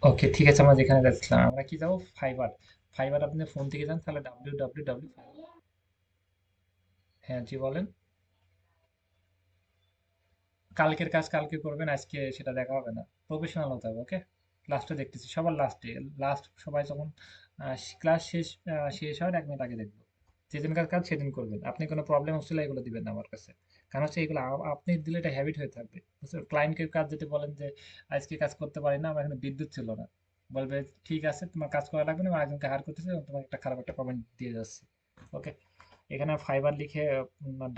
ওকে, ঠিক আছে। আমরা যেখানে যাচ্ছিলাম, আমরা কি যাবো? ফাইবার। ফাইবার আপনি ফোন থেকে যান, তাহলে www। হ্যাঁ, জি বলেন। কালকের কাজ কালকে করবেন, আজকে সেটা দেখা হবে না। প্রফেশনাল হতে হবে, ওকে? লাস্টে দেখতেছি, সবার লাস্টে। লাস্ট সবাই যখন ক্লাস শেষ হওয়ার 1 মিনিট আগে দেখবো। যেদিনকার কাজ সেদিন করবেন। আপনি কোনো প্রবলেম হচ্ছিল এগুলো দিবেন না আমার কাছে। কারণ হচ্ছে এগুলো আপনি দিলে এটা হ্যাবিট হয়ে থাকবে। বুঝতে ক্লায়েন্টকে কাজ যদি বলেন যে আজকে কাজ করতে পারি না, আমার এখানে বিদ্যুৎ ছিল না, বলবে ঠিক আছে, তোমার কাজ করা লাগবে না, আমি একজনকে হায়ার করতেছি এবং তোমাকে একটা খারাপ একটা কমেন্ট দিয়ে যাচ্ছি। ওকে? এখানে ফাইবার লিখে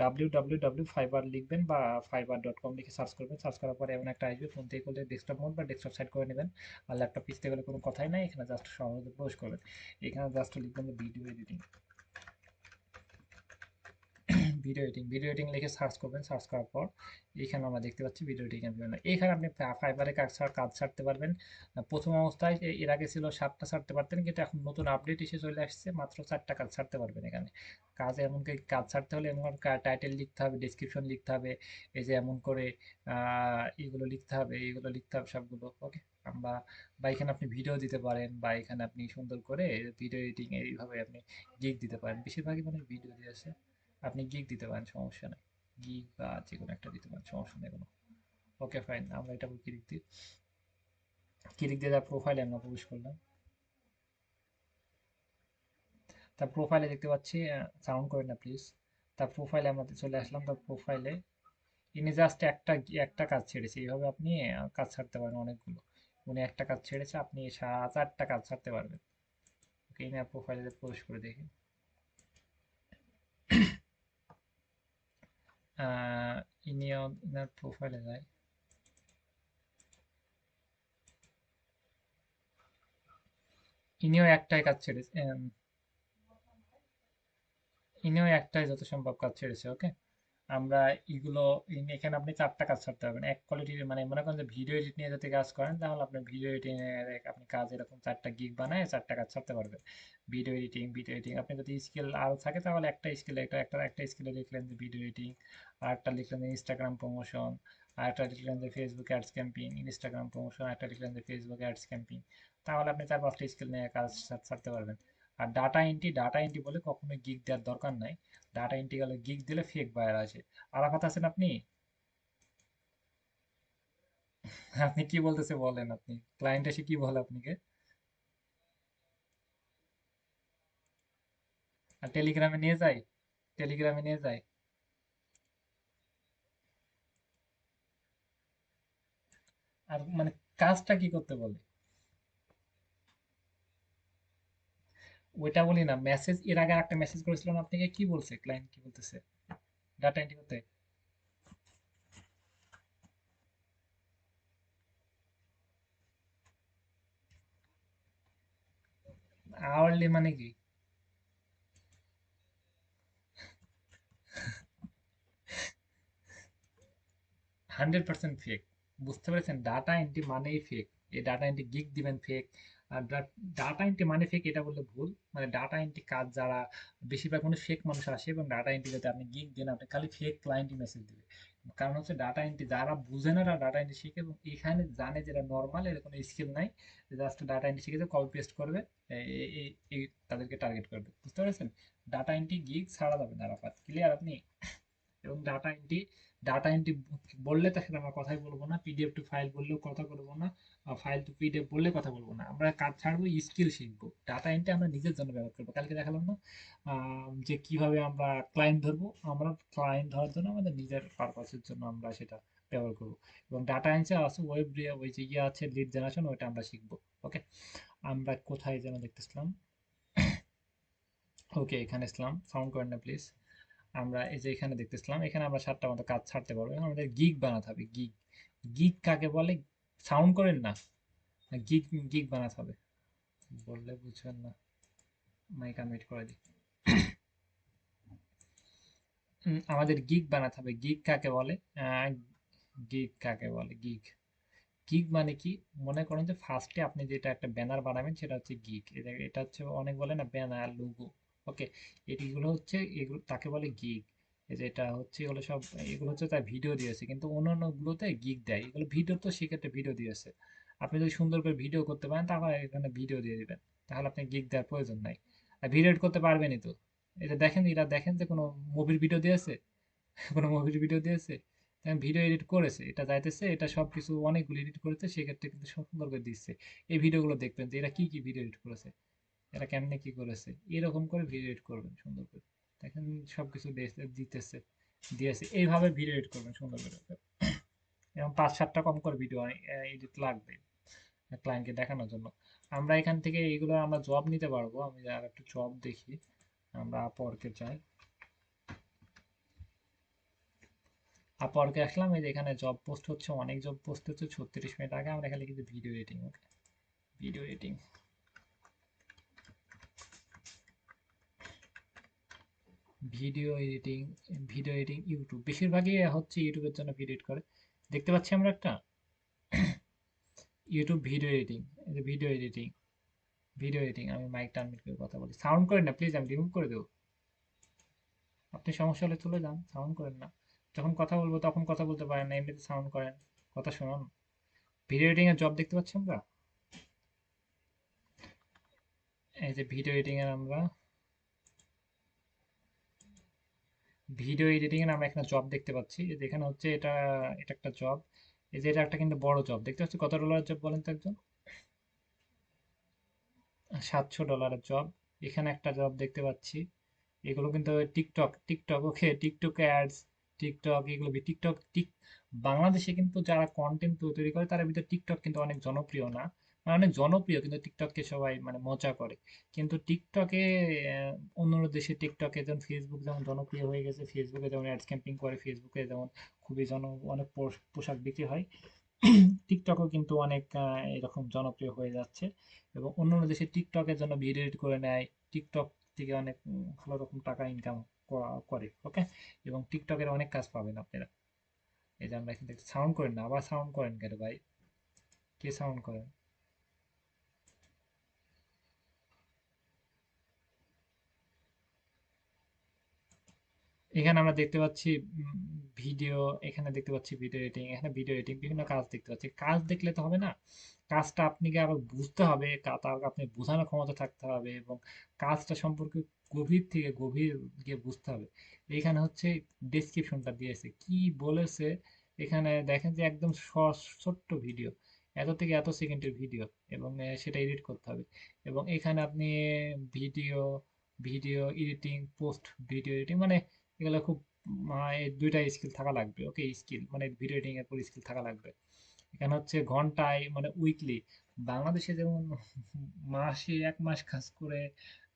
www ফাইবার লিখবেন বা fiverr.com লিখে সার্চ করবেন। সার্চ করার পরে এমন একটা আসবে, ফোন থেকে করলে ডেস্কটপ মোড বা ডেস্কটপ সাইড করে নেবেন। আর ল্যাপটপ পিসতে গেলে কোনো কথাই নাই, এখানে জাস্ট সহজে প্রবেশ করবেন। এখানে জাস্ট লিখবেন যে ভিডিও এডিটিং। ভিডিও এডিটিং লিখে সার্চ করবেন। সার্চ করার পর এখানে আমরা দেখতে পাচ্ছি ভিডিও এডিটিং এর বিভিন্ন। এখানে আপনি ফাইবারে কাজ ছাড়তে পারবেন। প্রথম অবস্থায় এর আগে ছিল 7টা ছাড়তে পারতেন, কিন্তু এখন নতুন আপডেট এসে চলে আসছে, মাত্র 4টা কাজ ছাড়তে পারবেন এখানে। এমনকি কাজ ছাড়তে হলে এমন টাইটেল লিখতে হবে, ডেসক্রিপশন লিখতে হবে, এই যে এমন করে এগুলো লিখতে হবে সবগুলো। ওকে? আমরা বা এখানে আপনি ভিডিও দিতে পারেন, বা এখানে আপনি সুন্দর করে ভিডিও এডিটিং এইভাবে আপনি গিগ দিতে পারেন। বেশিরভাগই মানে ভিডিও দিয়েছে, আপনি গিগ দিতে পারেন, সমস্যা নেই। গিগ বা যেকোনো একটা দিতে পারেন, সমস্যা নেই কোনো। ওকে, ফাইন। আমরা এটা ক্লিক দিয়ে তার প্রোফাইলে আমরা প্রবেশ করলাম। তার প্রোফাইলে দেখতে পাচ্ছি, সাউন্ড করেন না প্লিজ। তার প্রোফাইলে আমরা চলে আসলাম। তার প্রোফাইলে ইনি জাস্ট একটা কাজ ছেড়েছে। এইভাবে আপনি কাজ ছাড়তে পারেন অনেকগুলো। উনি একটা কাজ ছেড়েছে, আপনি 4টা কাজ ছাড়তে পারবেন। ওকে, ইনি প্রোফাইলে প্রবেশ করে দেখি। আহ, ইনিও ইনার প্রোফাইলে যায়। ইনিও একটাই কাজ ছেড়েছে। ইনিও একটাই যত সম্ভব কাজ ছেড়েছে। ওকে? আমরা এগুলো এখানে আপনি 4টা কাজ ছাড়তে পারবেন এক কোয়ালিটির। মানে মনে করেন যে ভিডিও এডিট নিয়ে যদি কাজ করেন, তাহলে আপনি ভিডিও এডিটিং এর আপনি কাজ এরকম 4টা গিগ বানায় 4টা কাজ ছাড়তে পারবেন। ভিডিও এডিটিং আপনি যদি স্কিল আরো থাকে, তাহলে একটা স্কিল একটা স্কিলে লিখলেন যে ভিডিও এডিটিং, আর একটা লিখলেন যে ইনস্টাগ্রাম প্রমোশন, আর একটা লিখলেন যে Facebook ads camping. Instagram promotion, একটা লিখলেন যে ফেসবুক অ্যাডস ক্যাম্পিং। তাহলে আপনি 4-5টা স্কিল নিয়ে কাজ ছাড়তে পারবেন। আর ডাটা এন্ট্রি বলে কখনোই গিগ দেওয়ার দরকার নাই। ডাটা এন্ট্রি গেলে গিগ দিলে ফেক বায়ার আসে। আরাফাত আছেন আপনি? আপনি কি বলতেছে বলেন। আপনি ক্লায়েন্ট এসে কি বলে আপনাকে? আর টেলিগ্রামে নিয়ে যায়? টেলিগ্রামে নিয়ে যায়? আর মানে কাজটা কি করতে বলে? ওইটা বলি না, মেসেজ এর আগে একটা মেসেজ করেছিলাম আপনাকে, কি বলছে ক্লায়েন্ট, কি বলতেছে? ডাটা এন্ট্রি করতে আওয়ারলি মানে কি? 100% ফেক। বুঝতে পেরেছেন? ডাটা এন্ট্রি মানেই ফেক। এই ডাটা এন্ট্রি গিগ দিবেন ফেক। আর ডাটা এন্ট্রি মানে ফেক এটা বললে ভুল। মানে ডাটা এন্ট্রি কাজ যারা, বেশিরভাগ মানুষ ফেক মানুষ আসে এবং ডাটা এন্ট্রি যাতে আপনি গিগ দেন, আপনি খালি ফেক ক্লায়েন্টই মেসেজ দিবে। কারণ হচ্ছে ডাটা এন্ট্রি যারা বুঝে না, ডাটা এন্ট্রি শিখে এবং এখানে জানে যেটা নর্মাল, এর কোনো স্কিল নাই, জাস্ট ডাটা এন্ট্রি শিখেছে, কপি পেস্ট করবে, তাদেরকে টার্গেট করবে। বুঝতে পেরেছেন? ডাটা এন্ট্রি গিগ ছাড়া যাবে না। আরাফাত, ক্লিয়ার আপনি? এবং ডাটা এন্ট্রি বললে তার সাথে আমরা কথাই বলবো না, পিডিএফ টু ফাইল বললেও কথা বলবো না, ফাইল টু পিডিএফ বললে কথা বলবো না। আমরা কাজ ছাড়বো, স্কিল শিখবো। ডাটা এন্ট্রি আমরা নিজের জন্য ব্যবহার করবো। কালকে দেখালাম না যে কিভাবে আমরা ক্লায়েন্ট ধরবো? আমরা ক্লায়েন্ট ধরার জন্য আমাদের নিজের পারপাসের জন্য আমরা সেটা ব্যবহার করবো। এবং ডাটা এন্ট্রি আছে ওই যে ইয়ে আছে, লিড জেনারেশন, ওইটা আমরা শিখবো। ওকে? আমরা কোথায় যেন দেখতেছিলাম। ওকে, এখানে ইসলাম, সাউন্ড করেন না প্লিজ। আমরা এই যে এখানে দেখতেছিলাম, এখানে আমরা 7টা মতো কাজ ছাড়তে পারবো। এখন আমাদের গিগ বানাতে হবে। গিগ, গিগ কাকে বলে? সাউন্ড করেন না। গিগ, গিগ বানাতে হবে। বললে বুঝবেন না। মাইক আনমিউট করে দিই। আমাদের গিগ বানাতে হবে। গিগ কাকে বলে? গিগ কাকে বলে? গিগ, গিগ মানে কি? মনে করেন যে ফার্স্টে আপনি যেটা একটা ব্যানার বানাবেন, সেটা হচ্ছে গিগ। এটা হচ্ছে অনেক বলে না ব্যানার, লোগো। ওকে? এগুলো হচ্ছে, এগুলো তাকে বলে গিগ। এই যে এটা হচ্ছে, এগুলো সব, এগুলো হচ্ছে তার ভিডিও দিয়েছে, কিন্তু অন্যান্য গুলোতে গিগ দেয়। এগুলো ভিডিও তো সেক্ষেত্রে ভিডিও দিয়েছে। আপনি যদি সুন্দর করে ভিডিও করতে পারেন তাহলে এখানে ভিডিও দিয়ে দিবেন, তাহলে আপনি গিগ দেওয়ার প্রয়োজন নাই। আর ভিডিও এডিট করতে পারবেনই তো। এটা দেখেন, এরা দেখেন যে কোনো মুভির ভিডিও দিয়েছে, কোনো মুভির ভিডিও দিয়েছে, ভিডিও এডিট করেছে, এটা যাইতেছে, এটা সবকিছু অনেকগুলো এডিট করেছে, সেক্ষেত্রে কিন্তু সব সুন্দর করে দিচ্ছে। এই ভিডিওগুলো দেখবেন যে এরা কি কি ভিডিও এডিট করেছে, এরা কেমনে কি করেছে, এরকম করে ভিডিও এডিট করবেন সুন্দর করে। দেখেন সবকিছু দিতেছে, দিয়েছে, এইভাবে ভিডিও এডিট করবেন সুন্দর করে। এবং 5-7টা কম করে ভিডিও এডিট লাগবে ক্লায়েন্টকে দেখানোর জন্য। আমরা এখান থেকে এইগুলো আমরা জব নিতে পারবো। আমি আর একটু জব দেখি, আমরা আপওয়ার্কে যাই, আপওয়ার্কে আসলাম, এই যে এখানে জব পোস্ট হচ্ছে, অনেক জব পোস্ট হচ্ছে। 36 মিনিট আগে আমরা এখানে কিন্তু video editing, okay, video editing, video editing, video editing YouTube, বেশিরভাগই হচ্ছে ইউটিউবের জন্য ভিডিও এডিট করে। দেখতে পাচ্ছি আমরা একটা ইউটিউব ভিডিও এডিটিং, এই যে ভিডিও এডিটিং, ভিডিও এডিটিং। আমি মাইকটা আনমিউট করে কথা বলি, সাউন্ড করেন না প্লিজ, আমি রিমুভ করে দেবো। আপনি সমস্যা হলে চলে যান, সাউন্ড করেন না। যখন কথা বলবো তখন কথা বলতে পারেন না, এমনিতে সাউন্ড করেন, কথা শুনুন। ভিডিও এডিটিং এর জব দেখতে পাচ্ছি আমরা, এই যে ভিডিও এডিটিং এর আমরা ভিডিও এডিটিং এর আমরা এখানে জব দেখতে পাচ্ছি। এই যে এখানে হচ্ছে এটা, এটা একটা জব। এই যে এটা একটা কিন্তু বড় জব দেখতে পাচ্ছি। কত ডলারের জব বলেন তো একজন? $700 জব। এখানে একটা জব দেখতে পাচ্ছি। এগুলো কিন্তু টিকটক, টিকটক, ওকে, টিকটক অ্যাডস, টিকটক, এগুলো টিকটক, বাংলাদেশে কিন্তু যারা কন্টেন্ট তৈরি করে তার ভিতরে টিকটক কিন্তু অনেক জনপ্রিয় না, মানে অনেক জনপ্রিয় কিন্তু টিকটককে সবাই মানে মজা করে। কিন্তু টিকটকে অন্য দেশে টিকটকে যেমন ফেসবুক যেমন জনপ্রিয় হয়ে গেছে, ফেসবুকে যেমন অ্যাডস ক্যাম্পিং করে, ফেসবুকে যেমন খুবই অনেক পোশাক বিক্রি হয়, টিকটকও কিন্তু অনেক এরকম জনপ্রিয় হয়ে যাচ্ছে। এবং অন্যান্য দেশে টিকটকের জন্য ভিডিও এডিট করে নেয়, টিকটক থেকে অনেক ভালো রকম টাকা ইনকাম করে, ওকে। এবং টিকটকের অনেক কাজ পাবেন আপনারা। এই যে আমরা এখান থেকে সাউন্ড করেন না, আবার সাউন্ড করেন কেন ভাই? কে সাউন্ড করেন? এখানে আমরা দেখতে পাচ্ছি ভিডিও, এখানে দেখতে পাচ্ছি ভিডিও এডিটিং, এখানে ভিডিও এডিটিং, বিভিন্ন কাজ দেখতে পাচ্ছি। কাজ দেখলে তো হবে না, কাজটা আপনাকে আবার বুঝতে হবে, তার আপনি বোঝানোর ক্ষমতা থাকতে হবে, এবং কাজটা সম্পর্কে গভীর থেকে গভীর গিয়ে বুঝতে হবে। এখানে হচ্ছে ডেসক্রিপশনটা দিয়েছে কি বলেছে, এখানে দেখেন যে একদম ছোট্ট ভিডিও, এত থেকে এত সেকেন্ডের ভিডিও, এবং সেটা এডিট করতে হবে। এবং এখানে আপনি video, video editing, post video editing, মানে এগুলো খুব এই দুইটা স্কিল থাকা লাগবে, ওকে, স্কিল মানে ভিডিও এডিটিং এর পর স্কিল থাকা লাগবে। এখানে হচ্ছে ঘন্টায় মানে উইকলি, বাংলাদেশে যেমন মাসে 1 মাস কাজ করে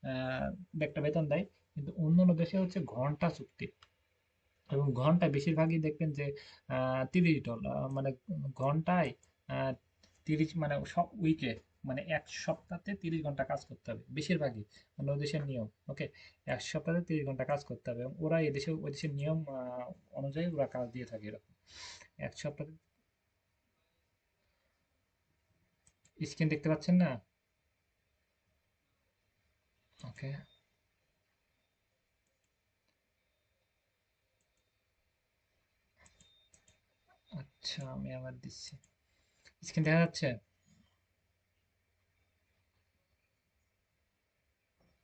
আহ একটা বেতন দেয়, কিন্তু অন্যান্য দেশে হচ্ছে ঘন্টা চুক্তি। এবং ঘন্টায় বেশিরভাগই দেখবেন যে $30, মানে ঘন্টায় আহ 30, মানে সব উইকে, মানে এক সপ্তাহে 30 ঘন্টা কাজ করতে হবে বেশিরভাগই, অন্য দেশের নিয়ম, ওকে। এক সপ্তাহে 30 ঘন্টা কাজ করতে হবে, এবং ওরা এদেশে ওই দেশের নিয়ম অনুযায়ী ওরা কাজ দিয়ে থাকে এরকম। এক সপ্তাহে, স্ক্রিন দেখতে পাচ্ছেন না? ওকে, আচ্ছা, আমি আবার দিচ্ছি, স্ক্রিন দেখা যাচ্ছে?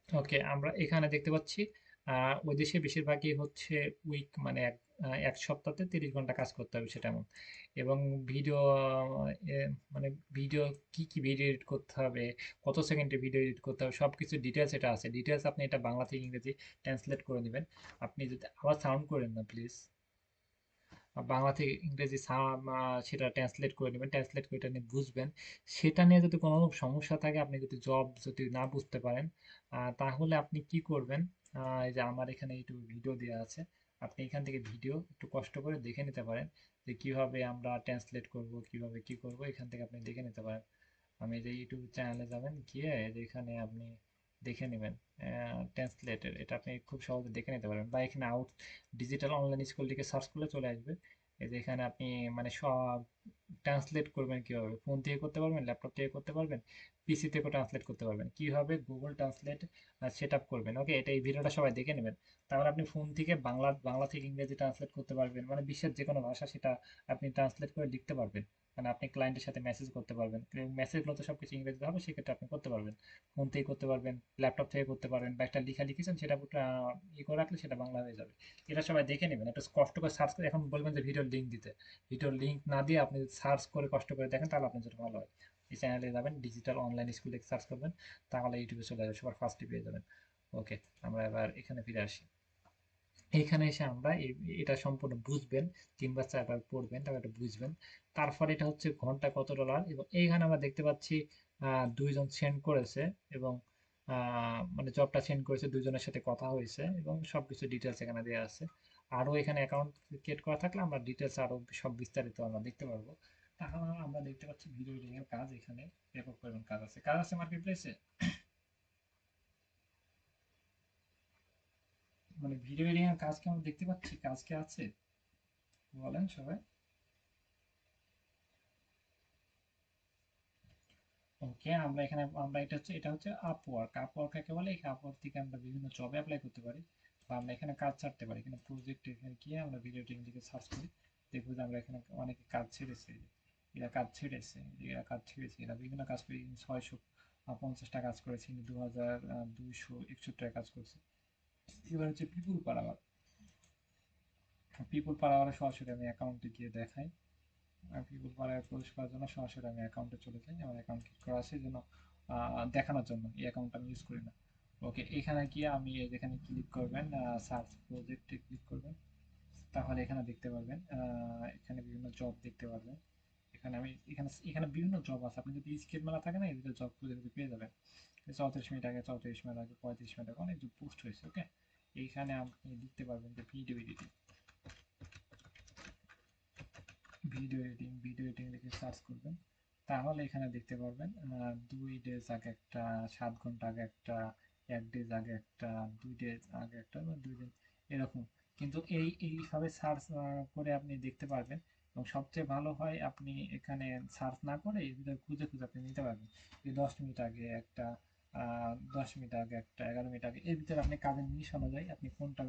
ওকে, আমরা এখানে দেখতে পাচ্ছি ওই দেশে বেশিরভাগই হচ্ছে উইক, মানে এক সপ্তাহে 30 ঘন্টা কাজ করতে হবে সেটা এমন। এবং ভিডিও, মানে ভিডিও কি কি ভিডিও এডিট করতে হবে, কত সেকেন্ডে ভিডিও এডিট করতে হবে, সব কিছু ডিটেলস এটা আছে। ডিটেলস আপনি এটা বাংলা থেকে ইংরেজি ট্রান্সলেট করে নেবেন। আপনি যদি আবার সাউন্ড করেন না প্লিজ, বাংলা থেকে ইংরেজি সেটা ট্রান্সলেট করে নেবেন, ট্রান্সলেট করে এটা নিয়ে বুঝবেন। সেটা নিয়ে যদি কোনো সমস্যা থাকে, আপনি যদি জব যদি না বুঝতে পারেন, তাহলে আপনি কি করবেন, এই যে আমার এখানে ইউটিউব ভিডিও দেওয়া আছে, আপনি এখান থেকে ভিডিও একটু কষ্ট করে দেখে নিতে পারেন যে কিভাবে আমরা ট্রান্সলেট করব, কিভাবে কি করব, এখান থেকে আপনি দেখে নিতে পারেন। আমি যে ইউটিউব চ্যানেলে যাবেন, গিয়ে এই যে এখানে আপনি দেখে নেবেন ট্রান্সলেটের, এটা আপনি খুব সহজে দেখে নিতে পারবেন। বা এখানে আউট ডিজিটাল অনলাইন স্কুল থেকে সার্চ করলে চলে আসবে। এই যে এখানে আপনি মানে সব ট্রান্সলেট করবেন কিভাবে, ফোন থেকে করতে পারবেন, ল্যাপটপ থেকে করতে পারবেন, পিসি থেকেও ট্রান্সলেট করতে পারবেন, কিভাবে গুগল ট্রান্সলেট সেট আপ করবেন, ওকে। এটা এই ভিডিওটা সবাই দেখে নেবেন, তাহলে আপনি ফোন থেকে বাংলা থেকে ইংরেজি ট্রান্সলেট করতে পারবেন, মানে বিশ্বের যে কোনো ভাষা সেটা আপনি ট্রান্সলেট করে লিখতে পারবেন। মানে আপনি ক্লায়েন্টের সাথে মেসেজ করতে পারবেন, মেসেজগুলো তো সবকিছু ইংরেজিতে হবে, সেক্ষেত্রে আপনি করতে পারবেন। ফোন থেকে করতে পারবেন, ল্যাপটপ থেকে করতে পারবেন, বা একটা লিখা লিখেছেন সেটা ই করে রাখলে সেটা বাংলা হয়ে যাবে। এটা সবাই দেখে নেবেন, একটু কষ্ট করে সার্চ করে। এখন বলবেন যে ভিডিওর লিঙ্ক দিতে, ভিডিওর লিঙ্ক না দিয়ে আপনি সার্চ করে কষ্ট করে দেখেন, তাহলে আপনার জন্য ভালো হয়। এই চ্যানেলে যাবেন, ডিজিটাল অনলাইন স্কুল থেকে সার্চ করবেন, তাহলে ইউটিউবে চলে যাবে, সবার ফার্স্টে পেয়ে যাবেন। ওকে, আমরা এবার এখানে ফিরে আসি। এখানে এসে আমরা এটা সম্পূর্ণ বুঝবেন, 3 বার 4 বার পড়বেন, তারপর এটা বুঝবেন। তারপরে এটা হচ্ছে ঘন্টা কত ডলার, এবং এইখানে আমরা দেখতে পাচ্ছি 2 জন সেন্ড করেছে, এবং মানে জবটা সেন্ড করেছে, 2 জনের সাথে কথা হয়েছে, এবং সবকিছু ডিটেলস এখানে দেওয়া আছে। আরো এখানে অ্যাকাউন্ট ক্রিয়েট করা থাকলে আমরা ডিটেলস আরো সব বিস্তারিত আমরা দেখতে পারবো। তাহলে আমরা দেখতে পাচ্ছি ভিডিও এডিটিং এর কাজ এখানে ব্যাপক পরিমাণ কাজ আছে মার্কেট প্লেসে। মানে ভিডিও এডিটিং এর কাজ কি আমরা দেখতে পাচ্ছি, কাজ কি আছে বলেন সবাই। ওকে, আমরা এখানে আমরা এটা হচ্ছে আপওয়ার্ক। আপওয়ার্ক কাকে বলে? এই আপওয়ার্ক থেকে আমরা বিভিন্ন জবে অ্যাপ্লাই করতে পারি, বা আমরা এখানে কাজ ছাড়তে পারি। এখানে প্রজেক্ট, এখানে গিয়ে আমরা ভিডিও টিম দিকে সার্চ করি, দেখবো যে আমরা এখানে অনেকে কাজ ছেড়েছে। এরা কাজ ছেড়েছে, এরা কাজ ছেড়েছে, এরা বিভিন্ন কাজ করে 650টা কাজ করেছে, 2261টা কাজ করছে। এবার হচ্ছে পিপুল পাওয়ার। পিপুল পাওয়ারে সরাসরি আমি অ্যাকাউন্টে গিয়ে দেখাই। পিপুল পাওয়ারে প্রবেশ করার জন্য সরাসরি আমি অ্যাকাউন্টে চলে যাই, আমার অ্যাকাউন্ট ক্লিক করা আছে, যেন দেখানোর জন্য এই অ্যাকাউন্ট আমি ইউজ করি না। ওকে, এখানে গিয়ে আমি যেখানে ক্লিক করবেন, সার্চ প্রজেক্টে ক্লিক করবেন, তাহলে এখানে দেখতে পারবেন, এখানে বিভিন্ন জব দেখতে পারবেন। এখানে বিভিন্ন জব আছে, আপনি যদি স্কিল মেলা থাকে না, এই জব খুঁজে খুঁজে পেয়ে যাবেন। 34 মিনিট আগে, 34 মিনিট আগে, 35 মিনিট আগে অনেক জব পোস্ট হয়েছে। ওকে, এইখানে আপনি দেখতে পারবেন যে ভিডিও এডিটিং লিখে সার্চ করবেন, তাহলে এখানে দেখতে পারবেন 2 ডেজ আগে একটা, 7 ঘন্টা আগে একটা, 1 ডেজ আগে একটা, 2 ডেজ আগে একটা, বা 2 দিন, এরকম। কিন্তু এইভাবে সার্চ করে আপনি দেখতে পারবেন। এবং সবচেয়ে ভালো হয় আপনি এখানে সার্চ না করে এর ভিতরে খুঁজে খুঁজে আপনি নিতে পারবেন। এই 10 মিনিট আগে একটা, 10 মিনিট আগে একটা, 11 মিনিট আগে, এর ভিতরে আপনি কাজের নিশ অনুযায়ী আপনি কোনটা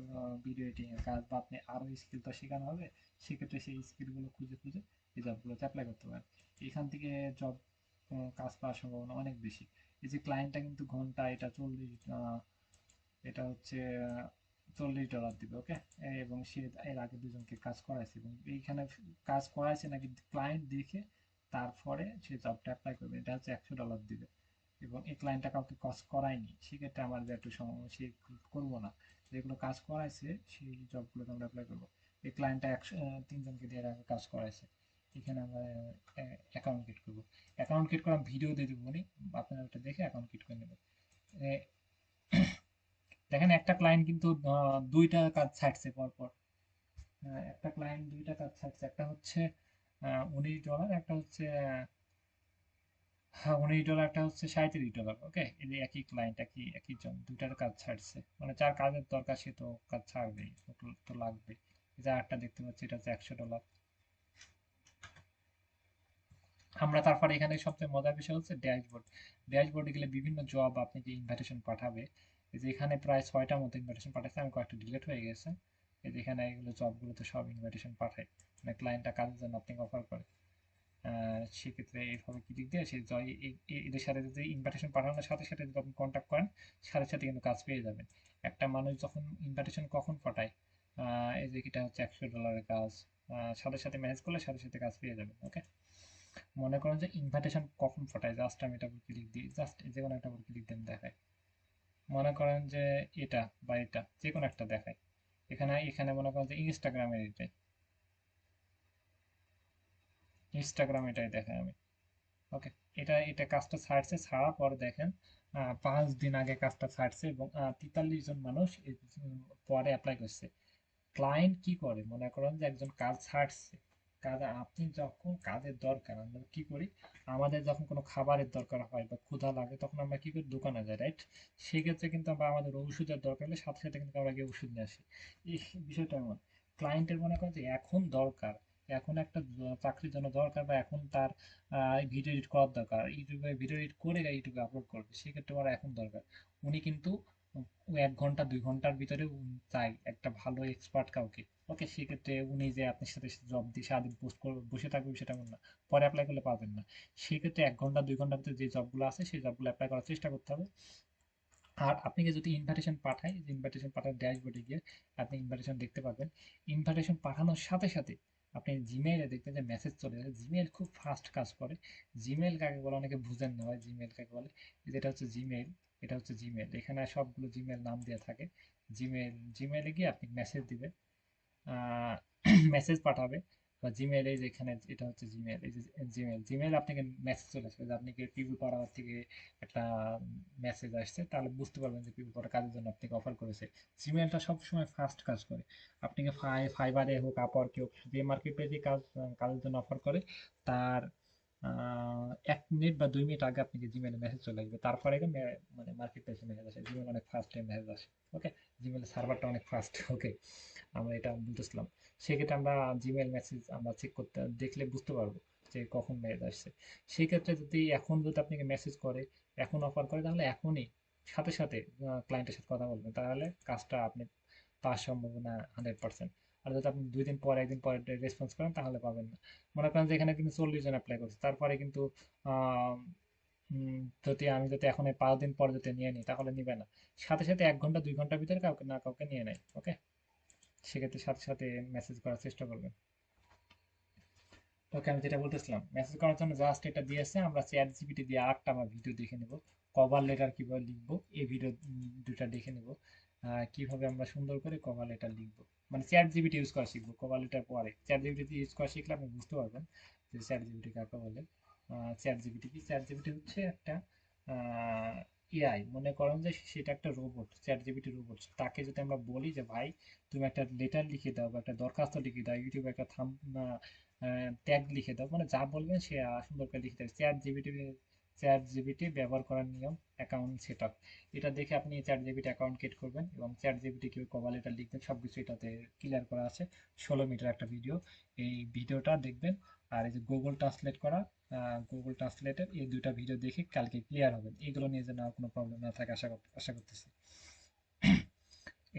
ভিডিও এডিটিং এর কাজ, বা আপনি আরো স্কিল তো শেখানো হবে, সেক্ষেত্রে সেই স্কিলগুলো খুঁজে খুঁজে এই জবগুলোতে অ্যাপ্লাই করতে পারেন। এখান থেকে জব কাজ পাওয়ার সম্ভাবনা অনেক বেশি। এই যে ক্লায়েন্টটা কিন্তু ঘন্টা এটা 40, এটা হচ্ছে $40 দিবে। ওকে, এবং সে এর আগে 2 জনকে কাজ করাইছে, এবং এইখানে কাজ করাইছে নাকি ক্লায়েন্ট দেখে তারপরে সে জবটা অ্যাপ্লাই করবে, এটা হচ্ছে $100 দিবে। এবং এই ক্লায়েন্টটা কাউকে কাজ করায়নি, সেক্ষেত্রে আমাদের একটু সমস্যা, করবো না। যেগুলো কাজ করাইছে সেই জবগুলোতে আমরা অ্যাপ্লাই করবো। এই ক্লায়েন্টটা 3 জনকে দিয়ে আগে কাজ করাইছে, এখানে আমরা অ্যাকাউন্ট ক্রিয়েট করবো। অ্যাকাউন্ট ক্রিয়েট করা ভিডিও দিয়ে দেবো, আপনারা ওটা দেখে অ্যাকাউন্ট ক্রিয়েট করে নেবেন। দেখেন একটা ক্লায়েন্ট কিন্তু 2টা কাজ ছাড়ছে পরপর। একটা ক্লায়েন্ট 2টা কাজ ছাড়ছে, একটা হচ্ছে $19, একটা হচ্ছে হ্যাঁ $19, একটা হচ্ছে $37। ওকে, এই যে একই ক্লায়েন্ট, একই একই জন 2টার কাজ ছাড়ছে, মানে যার কাজের দরকার সে তো কাজ ছাড়বেই, তো লাগবে। এই যে আরেকটা দেখতে পাচ্ছি, এটা হচ্ছে $100। আমরা তারপরে এখানে সবচেয়ে মজার বিষয় হচ্ছে ড্যাশবোর্ড। ড্যাশবোর্ডে গেলে বিভিন্ন জব আপনি যে ইনভাইটেশন পাঠাবে, এই যে এখানে প্রায় 6টার মতো ইনভাইটেশন পাঠাচ্ছে, আমি কয়েকটা ডিলিট হয়ে গেছে। এই যে এখানে এগুলো জবগুলোতে সব ইনভাইটেশন পাঠায়, মানে ক্লায়েন্টটা কাজের জন্য আপনাকে অফার করে। সেক্ষেত্রে এইভাবে ক্লিক দিয়ে সেই জয় এদের সাথে যদি ইনভাইটেশন পাঠানোর সাথে সাথে যদি আপনি কন্ট্যাক্ট করেন, সাথে সাথে কিন্তু কাজ পেয়ে যাবেন। একটা মানুষ যখন ইনভাইটেশন কখন পাঠায়, এই যে এটা হচ্ছে $100 কাজ, সাথে সাথে মেসেজ করলে সাথে সাথে কাজ পেয়ে যাবেন। ওকে, মনে করেন যে ইনভাইটেশন কখন পাঠায়, জাস্ট আমি এটা ক্লিক দিই, জাস্ট যে কোনো একটা ক্লিক দেন দেখায়। মনে করেন যে এটা বা এটা যে কোনো একটা দেখায়। এখানে এখানে মনে করেন যে ইনস্টাগ্রাম এটাই দেখায় আমি। ওকে, এটা এটা কাজটা ছাড়ছে, ছাড়ার পর দেখেন 5 দিন আগে কাজটা ছাড়ছে, এবং 43 জন মানুষ পরে অ্যাপ্লাই করছে। ক্লায়েন্ট কি করে, মনে করেন যে একজন কাজ ছাড়ছে, কাজ আপনি যখন কাজের দরকার, আমরা কি করি, আমাদের যখন কোনো খাবারের দরকার হয় বা ক্ষুধা লাগে, তখন আমরা কি করি, দোকানে যাই, রাইট? সেক্ষেত্রে কিন্তু আমরা আমাদের ওষুধের দরকার হলে সাথে সাথে কিন্তু আমরা গিয়ে ওষুধ নিয়ে আসি। এই বিষয়টা এমন, ক্লায়েন্টের মনে করেন যে এখন দরকার, এখন একটা চাকরির জন্য দরকার, বা এখন তার ভিডিও এডিট করার দরকার, ইউটিউবে ভিডিও এডিট করে ইউটিউবে আপলোড করবে, সেক্ষেত্রে ওরা এখন দরকার। উনি কিন্তু ও 1 ঘন্টা 2 ঘন্টার ভিতরে চাই একটা ভালো এক্সপার্ট কাউকে। ওকে, সেক্ষেত্রে উনি যে আপনার সাথে জব দিয়ে সারাদিন পোস্ট করে বসে থাকবে সেটা এমন না, পরে অ্যাপ্লাই করলে পাবেন না। সেক্ষেত্রে 1 ঘন্টা 2 ঘন্টার ভিতরে যে জবগুলো আছে সেই জবগুলো অ্যাপ্লাই করার চেষ্টা করতে হবে। আর আপনাকে যদি ইনভাইটেশন পাঠায়, ইনভাইটেশন পাঠায় ড্যাশবোর্ডে গিয়ে আপনি ইনভাইটেশন দেখতে পাবেন। ইনভাইটেশন পাঠানোর সাথে সাথে আপনি জিমেইলে দেখবেন যে মেসেজ চলে যাবে। জিমেইল খুব ফাস্ট কাজ করে। জিমেইল কাকে বলে অনেকে বুঝেন না ভাই, জিমেইল কাকে বলে। যেটা হচ্ছে জিমেইল, এটা হচ্ছে জিমেইল, এখানে সবগুলো জিমেইল নাম দেওয়া থাকে। জিমেইলে গিয়ে আপনি মেসেজ দিবেন, মেসেজ পাঠাবে বা জিমেইলে, যেখানে এটা হচ্ছে জিমেইল, এই যে জিমেইল আপনাকে মেসেজ চলে আসবে যে আপনি কি পিপল পাওয়ার থেকে একটা মেসেজ আসছে, তাহলে বুঝতে পারবেন যে পিপল পাওয়ার কাজের জন্য আপনাকে অফার করেছে। জিমেইলটা সবসময় ফাস্ট কাজ করে। আপনাকে ফাইবারে হোক, আপওয়ার্কে হোক, যে মার্কেট প্লেসে কাজের জন্য অফার করে, তার 1 মিনিট বা 2 মিনিট আগে আপনাকে জিমেইলে মেসেজ চলে আসবে, তারপরে মানে মার্কেট প্লেসে মেসেজ আসে। জিমেইল অনেক ফাস্ট মেসেজ আসে। ওকে, জিমেইলের সার্ভারটা অনেক ফাস্ট। ওকে, আমরা এটা বলতেছিলাম। সেক্ষেত্রে আমরা জিমেল মেসেজ আমরা চেক করতে দেখলে বুঝতে পারবো যে কখন মেসেজ আসছে। সেক্ষেত্রে যদি আপনাকে মেসেজ করে, এখন অফার করে, তাহলে এখনই সাথে সাথে ক্লায়েন্টের সাথে কথা বলবেন, তাহলে কাজটা আপনি পাওয়ার সম্ভাবনা 100%। আর যদি আপনি 2 দিন পর 1 দিন পরে রেসপন্স করেন তাহলে পাবেন না। মনে করেন যে এখানে কিন্তু 40 জন অ্যাপ্লাই করছে, তারপরে কিন্তু আহ, যদি এখন এই 5 দিন পর যদি নিয়ে নিই তাহলে নিবে না। সাথে সাথে 1 ঘন্টা 2 ঘন্টার ভিতরে কাউকে না কাউকে নিয়ে নেয়। ওকে, সেক্ষেত্রে সাথে সাথে মেসেজ করার চেষ্টা করবেন। ওকে, আমি যেটা বলতেছিলাম, মেসেজ করার জন্য জাস্ট এটা দিয়েছে, আমরা চ্যাট জিপিটি দিয়ে আরেকটা আমরা ভিডিও দেখে নেব, কভার লেটার কিভাবে লিখবো, এই ভিডিও দুটা দেখে নেব। কিভাবে আমরা সুন্দর করে কভার লেটার লিখবো, মানে চ্যাট জিপিটি ইউজ করা শিখবো। কভার লেটার পরে চ্যাট জিপিটি ইউজ করা শিখলে আপনি বুঝতে পারবেন যে চ্যাট জিপিটি কাকে বলে। চ্যাট জিপিটি কি? চ্যাট জিপিটি হচ্ছে একটা এআই, মনে করেন যে সেটা একটা রোবট, চ্যাট জিপিটি রোবট। তাকে যদি আমরা বলি যে ভাই তুমি একটা লেটার লিখে দাও বা একটা দরখাস্ত লিখে দাও, ইউটিউবে একটা ট্যাগ লিখে দাও, মানে যা বলবেন সে সুন্দর করে লিখে দেবে। চ্যাট জিপিটি ব্যবহার করার নিয়ম, অ্যাকাউন্ট সেট আপ, এটা দেখে আপনি চ্যাট জিপিটি অ্যাকাউন্ট ক্রিয়েট করবেন এবং চ্যাট জিপিটি কেউ কভার লেটার লিখবেন, সবকিছু এটাতে ক্লিয়ার করা আছে। 16 মিনিটের একটা ভিডিও, এই ভিডিওটা দেখবেন। আর এই যে গুগল ট্রান্সলেট করা, গুগল ট্রান্সলেটের এই দুইটা ভিডিও দেখে কালকে ক্লিয়ার হবেন। এগুলো নিয়ে যেন আর কোনো প্রবলেম না থাকে, আশা করতেছি।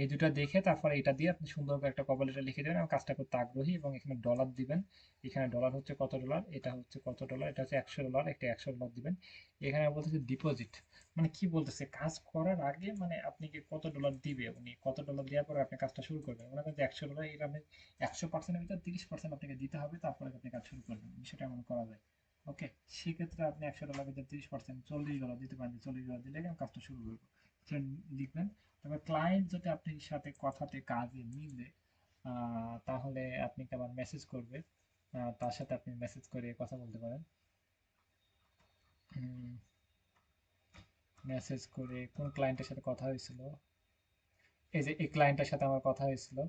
এই দুটো দেখে তারপরে এটা দিয়ে আপনি সুন্দর করে একটা কভার লেটার লিখে দেবেন এবং কাজটা করতে আগ্রহী, এবং এখানে ডলার দিবেন। এখানে ডলার হচ্ছে কত ডলার, এটা হচ্ছে কত ডলার, এটা হচ্ছে 100 ডলার, একটা 100 ডলার দিবেন। এখানে বলতেছে ডিপোজিট, মানে কি বলতেছে, কাজ করার আগে মানে আপনি কি কত ডলার দিবে, উনি কত ডলার দেওয়ার পরে আপনি কাজটা শুরু করবেন। মনে করেন যে 100 ডলার, এটা আপনি 100%-এর ভিতর 30% আপনাকে দিতে হবে, তারপরে আপনি কাজ শুরু করবেন, সেটা এমন করা যায়। ওকে, সেক্ষেত্রে আপনি 100 ডলার ভিতরে 30% 40 ডলার দিতে পারেন, 40 ডলার দিলে আমি কাজটা শুরু করবো, সেটা লিখবেন। তবে ক্লায়েন্ট যদি আপনার সাথে কথাতে কাজে মিলে, তাহলে আপনাকে আবার মেসেজ করবে, তার সাথে আপনি মেসেজ করে কথা বলতে পারেন। মেসেজ করে কোন ক্লায়েন্টের সাথে কথা হয়েছিল, এই যে এই ক্লায়েন্টের সাথে আমার কথা হয়েছিল।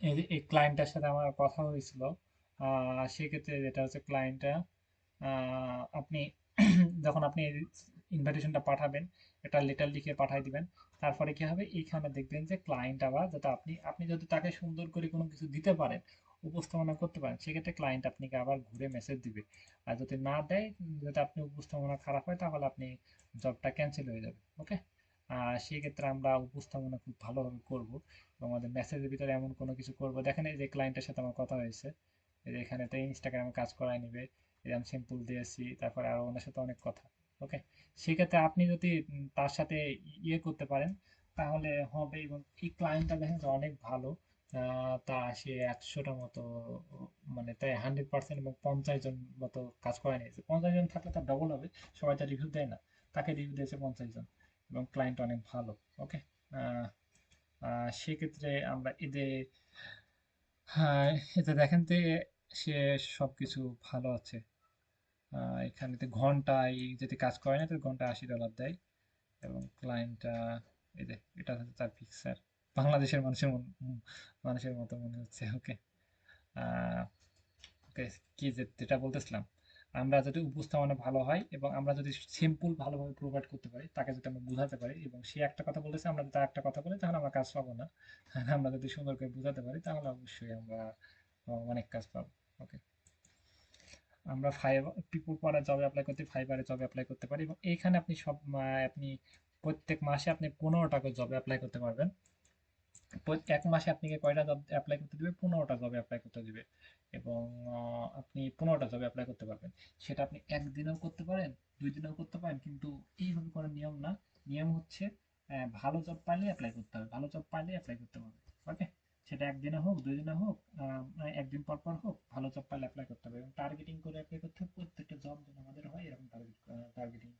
এই যে এই ক্লায়েন্টের সাথে আমার কথা হয়েছিল, সেক্ষেত্রে যেটা হচ্ছে ক্লায়েন্টটা, আপনি যখন আপনি ইনভাইটেশনটা পাঠাবেন, একটা লেটার লিখে পাঠিয়ে দিবেন। তারপরে কি হবে, এইখানে দেখবেন যে ক্লায়েন্ট আবার যাতে আপনি যদি তাকে সুন্দর করে কোনো কিছু দিতে পারেন, উপস্থাপনা করতে পারেন, সেক্ষেত্রে ক্লায়েন্ট আপনাকে আবার ঘুরে মেসেজ দিবে। আর যদি না দেয়, যদি আপনি উপস্থাপনা খারাপ হয়, তাহলে আপনি জবটা ক্যান্সেল হয়ে যাবে। ওকে, সেক্ষেত্রে আমরা উপস্থাপনা খুব ভালোভাবে করব এবং আমাদের মেসেজের ভিতরে এমন কোনো কিছু করব। দেখেন এই যে ক্লায়েন্টের সাথে আমার কথা হয়েছে, এই যে এখানে তো ইনস্টাগ্রামে কাজ করায় নিবে, এরকম সিম্পল দিয়েছি, তারপরে আরো ওনার সাথে অনেক কথা। ওকে, সেক্ষেত্রে আপনি যদি তার সাথে ইয়ে করতে পারেন তাহলে হবে। এবং এই ক্লায়েন্টটা দেখেন যে অনেক ভালো, তা সে 100টা মতো, মানে তাই 100% এবং 50 জন মতো কাজ করে নিয়েছে। 50 জন থাকলে তার ডবল হবে, সবাই তার রিভিউ দেয় না, তাকে রিভিউ দিয়েছে 50 জন, এবং ক্লায়েন্ট অনেক ভালো। ওকে, সেক্ষেত্রে আমরা এদের, হ্যাঁ, এতে দেখেন যে সে সবকিছু ভালো আছে। এখানেতে ঘন্টায় যদি কাজ করে না তো ঘন্টায় $80 দেয়, এবং ক্লায়েন্টটা, এই যে এটা হচ্ছে তার পিকচার, বাংলাদেশের মানুষের মতো মনে হচ্ছে। ওকে, ওকে, কি যেটা বলতেছিলাম, আমরা যদি উপস্থাপনা ভালো হয় এবং আমরা যদি সিম্পল ভালোভাবে প্রোভাইড করতে পারি, তাকে যদি আমরা বোঝাতে পারি এবং সে একটা কথা বলেছে আমরা যদি তার একটা কথা বলি, তাহলে আমরা কাজ পাবো না। আর আমরা যদি সুন্দর করে বোঝাতে পারি তাহলে অবশ্যই আমরা অনেক কাজ পাবো। ওকে, আমরা পিপল পরে জবে অ্যাপ্লাই করতে ফাইবারে জবে অ্যাপ্লাই করতে পারি এবং এইখানে আপনি আপনি প্রত্যেক মাসে আপনি 15টা করে জবে অ্যাপ্লাই করতে পারবেন। এক মাসে আপনাকে কয়টা জব অ্যাপ্লাই করতে দিবে? 15টা জবে অ্যাপ্লাই করতে দিবে এবং আপনি 15টা জবে অ্যাপ্লাই করতে পারবেন। সেটা আপনি একদিনেও করতে পারেন, 2 দিনেও করতে পারেন, কিন্তু এইভাবে কোনো নিয়ম না। নিয়ম হচ্ছে ভালো জব পাইলে অ্যাপ্লাই করতে হবে, ভালো জব পাইলে অ্যাপ্লাই করতে হবে। ওকে, সেটা একদিনে হোক 2 দিনে হোক, একদিন পর পর হোক, ভালো জব পাইলে অ্যাপ্লাই করতে হবে এবং টার্গেটিং করে অ্যাপ্লাই করতে হবে। প্রত্যেকটা জব যেন আমাদের হয় এরকম টার্গেটিং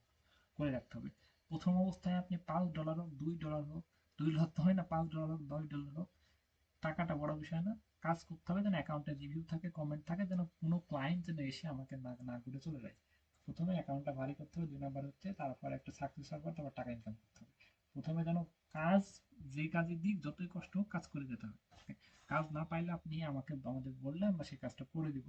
করে রাখতে হবে। প্রথম অবস্থায় আপনি $5 হোক, $2 হোক, $2 তো হয় না, $5 হোক, $10 হোক, টাকাটা বড় বিষয় না। কাজ করতে হবে যেন অ্যাকাউন্টে রিভিউ থাকে, কমেন্ট থাকে, যেন কোনো ক্লায়েন্ট যেন এসে আমাকে না না করে চলে যায়। প্রথমে অ্যাকাউন্টটা ভারী করতে হবে, 2 নাম্বার হচ্ছে তারপর একটা সাকসেস হওয়ার পর তারপর টাকা ইনকাম করতে হবে। প্রথমে যেন কাজ, যে কাজের দিক যতই কষ্ট হোক কাজ করে যেতে হবে। কাজ না পাইলে আপনি আমাদের বললে আমরা সেই কাজটা করে দিব,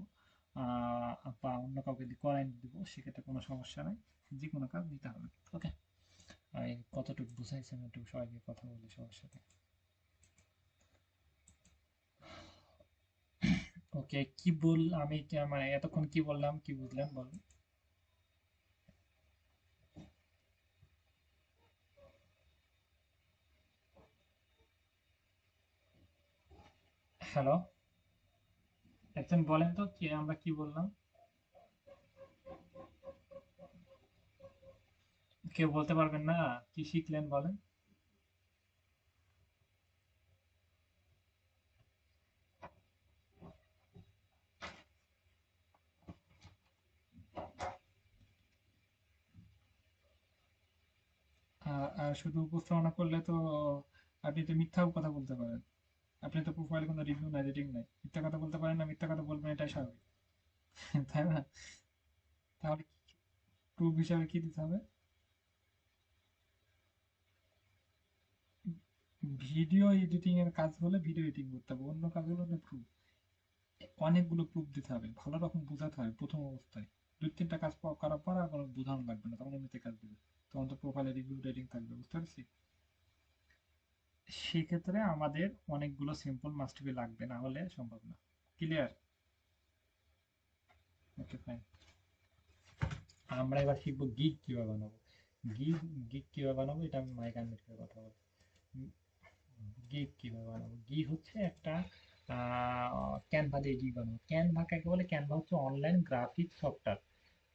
বা অন্য কাউকে দিয়ে করাই দিব, সেক্ষেত্রে কোনো সমস্যা নাই। যে কোনো কাজ নিতে হবে। ওকে, আমি কতটুকু বুঝাইছেন একটু সবাইকে কথা বলে সবার সাথে। ওকে, কি বল আমি মানে এতক্ষণ কি বললাম, কি বুঝলেন বলেন? হ্যালো, একজন বলেন তো কি আমরা কি বললাম? কেউ বলতে পারবেন না কি শিখলেন বলেন? আর শুধু উপস্থাপনা করলে তো আপনি তো মিথ্যাও কথা বলতে পারেন। আপনি তো প্রোফাইলে কোনো রিভিউ নাই, রেটিং নাই, মিথ্যা কথা বলতে পারেন না, মিথ্যা কথা বলবেন, এটাই স্বাভাবিক। তাই না? তাহলে প্রুফ হিসাবে কি দিতে হবে? ভিডিও এডিটিং এর কাজ হলে ভিডিও এডিটিং করতে হবে, অন্য কাজ হলো প্রুফ। অনেকগুলো প্রুফ দিতে হবে, ভালো রকম বোঝাতে হবে প্রথম অবস্থায়। 2-3টা কাজ করার পর আর কোনো বোঝানো লাগবে না, তখন এমনিতে কাজ দিবে। তখন তো প্রোফাইলে রিভিউ রেটিং থাকবে, বুঝতে পারছি। সেক্ষেত্রে আমাদের অনেকগুলো সিম্পল মাস্ট বি লাগবে, না হলে সম্ভব না। ক্লিয়ার? ওকে, ফাইন। আমরা এবার শিখবো গিগ কিভাবে বানাবো। গিগ গিগ কিভাবে বানাবো এটা আমি মাইক আনমিট করে কথা বলবো। গিগ কিভাবে বানাবো? গিগ হচ্ছে একটা ক্যানভা দিয়ে গিগ বানাবো। ক্যানভা কাকে বলে? ক্যানভা হচ্ছে অনলাইন গ্রাফিক সফটওয়্যার।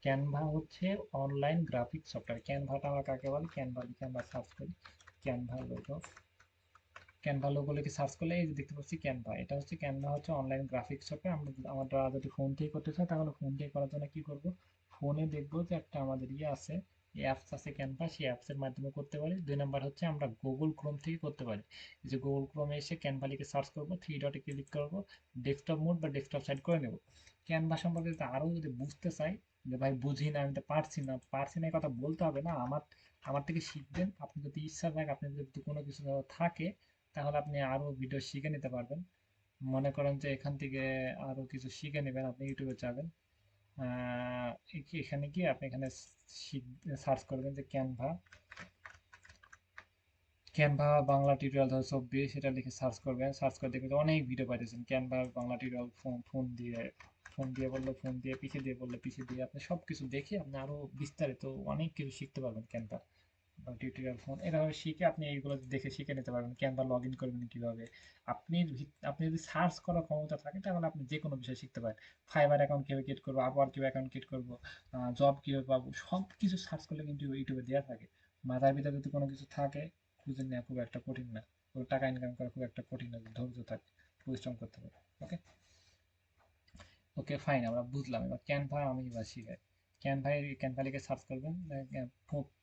ক্যানভা হচ্ছে অনলাইন গ্রাফিক সফটওয়্যার। ক্যানভাটা আমরা কাকে বলে? ক্যানভা লিখে আমরা সার্চ করি, ক্যানভা লোগো। ক্যানভা লোগো লিখে সার্চ করলে এই যে দেখতে পাচ্ছি ক্যানভা, এটা হচ্ছে ক্যানভা হচ্ছে অনলাইন গ্রাফিক সফটওয়্যার। আমরা যদি ফোন থেকে করতে চাই তাহলে ফোন থেকে করার জন্য কি করব? ফোনে দেখবো যে একটা আমাদের ইয়ে আছে, অ্যাপস আছে ক্যানভা, সেই অ্যাপসের মাধ্যমে করতে পারি। 2 নাম্বার হচ্ছে আমরা গুগল ক্রোম থেকে করতে পারি। এই যে গুগল ক্রোমে এসে ক্যানভা লিখে সার্চ করবো, 3 ডটে ক্লিক করবো, ডেস্কটপ মোড বা ডেস্কটপ সাইড করে নেব। ক্যানভা সম্পর্কে যদি আরও যদি বুঝতে চাই, যে ভাই বুঝি না, আমি তো পারছি না এই কথা বলতে হবে না। আমার আমার থেকে শিখবেন। আপনি যদি ইচ্ছা থাকে, আপনি যদি কোনো কিছু থাকে, তাহলে আপনি আরো ভিডিও শিখে নিতে পারবেন। মনে করেন যে এখান থেকে আরো কিছু শিখে নেবেন, আপনি ইউটিউবে যাবেন, এখানে গিয়ে আপনি এখানে সার্চ করবেন যে ক্যানভা, ক্যানভা বাংলা টিউটোরিয়াল 2024, সেটা লিখে সার্চ করবেন। সার্চ করে দেখবেন যে অনেক ভিডিও পাইতেছেন ক্যানভা বাংলা টিউটোরিয়াল। ফোন দিয়ে পিছিয়ে দিয়ে বললে পিছিয়ে দিয়ে আপনি সব কিছু দেখে আপনি আরো বিস্তারিত অনেক কিছু শিখতে পারবেন ক্যানভা বা টিউটোরিয়াল ফোন এভাবে শিখে আপনি এইগুলো দেখে শিখে নিতে পারবেন। ক্যানভা লগ ইন করবেন কিভাবে। আপনি যদি সার্চ করার ক্ষমতা থাকে তাহলে আপনি যে কোনো বিষয় শিখতে পারেন। ফাইবার অ্যাকাউন্ট কিভাবে ক্রিয়েট করবো, আপওয়ার্ক কিভাবে অ্যাকাউন্ট ক্রিয়েট করবো, জব কিভাবে পাবো, সব কিছু সার্চ করলে কিন্তু ইউটিউবে দেওয়া থাকে। মাথার ভিতরে যদি কোনো কিছু থাকে, খুঁজে নেওয়া খুব একটা কঠিন না। টাকা ইনকাম করা খুব একটা কঠিন না, ধৈর্য থাকে, পরিশ্রম করতে পারে। ওকে, ওকে, ফাইন, আমরা বুঝলাম। এবার ক্যানভা আমি এবার শিখাই। ক্যানভা লিখে সার্চ করবেন,